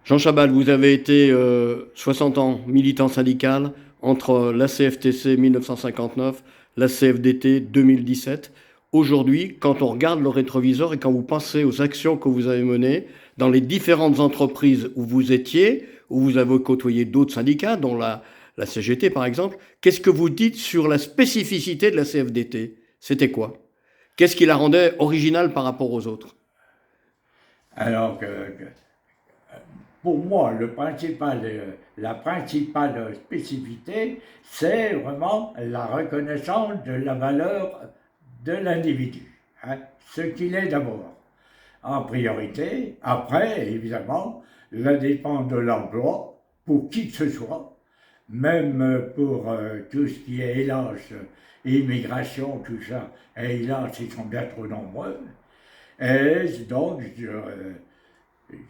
Jean Chabal, vous avez été 60 ans militant syndical entre la CFTC 1959, la CFDT 2017. Aujourd'hui, quand on regarde le rétroviseur et quand vous pensez aux actions que vous avez menées dans les différentes entreprises où vous étiez, où vous avez côtoyé d'autres syndicats, dont la CGT par exemple, qu'est-ce que vous dites sur la spécificité de la CFDT? C'était quoi? Qu'est-ce qui la rendait originale par rapport aux autres? Alors pour moi, la principale spécificité, c'est vraiment la reconnaissance de la valeur de l'individu, hein, ce qu'il est d'abord, en priorité. Après, évidemment, la défense de l'emploi, pour qui que ce soit, même pour tout ce qui est hélas, immigration, tout ça, et hélas, ils sont bien trop nombreux. Et donc,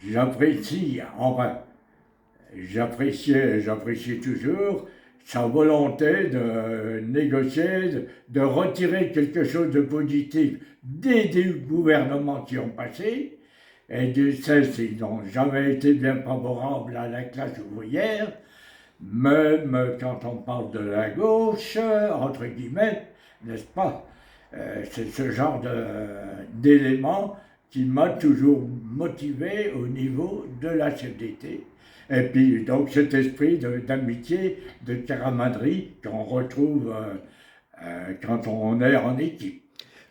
j'apprécie, enfin, j'apprécie toujours sa volonté de négocier, de retirer quelque chose de positif des gouvernements qui ont passé, et de celles qui n'ont jamais été bien favorables à la classe ouvrière, même quand on parle de la gauche, entre guillemets, n'est-ce pas? C'est ce genre d'éléments qui m'a toujours motivé au niveau de la CFDT. Et puis, donc, cet esprit d'amitié, de camaraderie qu'on retrouve quand on est en équipe.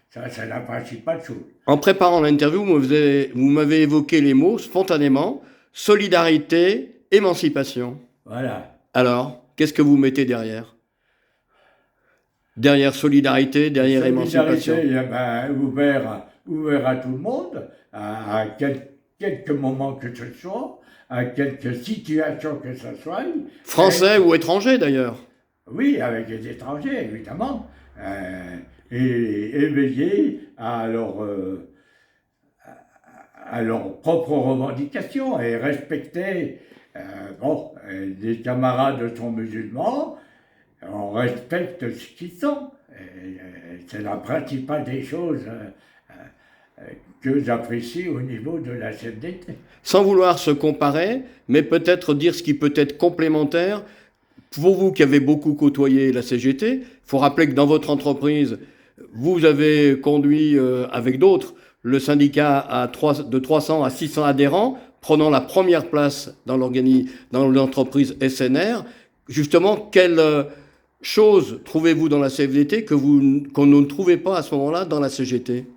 Ça, c'est la principale chose. En préparant l'interview, vous m'avez évoqué les mots spontanément, solidarité, émancipation. Voilà. Alors, qu'est-ce que vous mettez derrière? Derrière solidarité, derrière Solidarité, émancipation. eh ben, ouvert à tout le monde, à quelques moments que ce soit, à quelques situations que ce soit. Français ou étranger d'ailleurs. Oui, avec les étrangers, évidemment, et veiller à leurs propres revendications et respecter, les camarades sont musulmans, on respecte ce qu'ils sont. C'est la principale des choses que j'apprécie au niveau de la CFDT. Sans vouloir se comparer, mais peut-être dire ce qui peut être complémentaire. Pour vous qui avez beaucoup côtoyé la CGT, il faut rappeler que dans votre entreprise, vous avez conduit avec d'autres le syndicat de 300 à 600 adhérents, prenant la première place dans l'entreprise SNR. Justement, quelle chose trouvez-vous dans la CFDT qu'on ne trouvait pas à ce moment-là dans la CGT?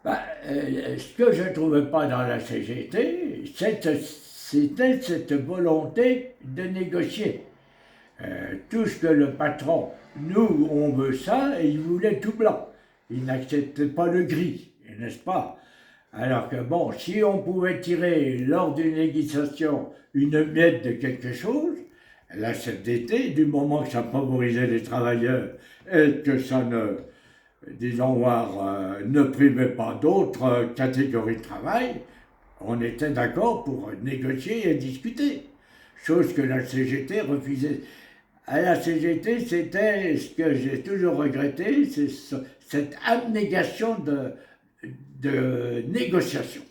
Bah, ce que je ne trouvais pas dans la CGT, c'était cette volonté de négocier. Tout ce que le patron, nous, on veut ça, et il voulait tout blanc. Il n'acceptait pas le gris, n'est-ce pas? Alors que bon, si on pouvait tirer lors d'une négociation une miette de quelque chose, la CFDT, du moment que ça favorisait les travailleurs et que ça ne, disons voir, ne privait pas d'autres catégories de travail, on était d'accord pour négocier et discuter. Chose que la CGT refusait. À la CGT, c'était ce que j'ai toujours regretté, c'est cette abnégation de négociation.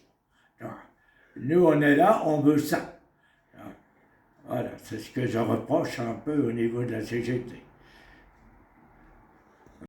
Nous, on est là, on veut ça. Voilà, c'est ce que je reproche un peu au niveau de la CGT.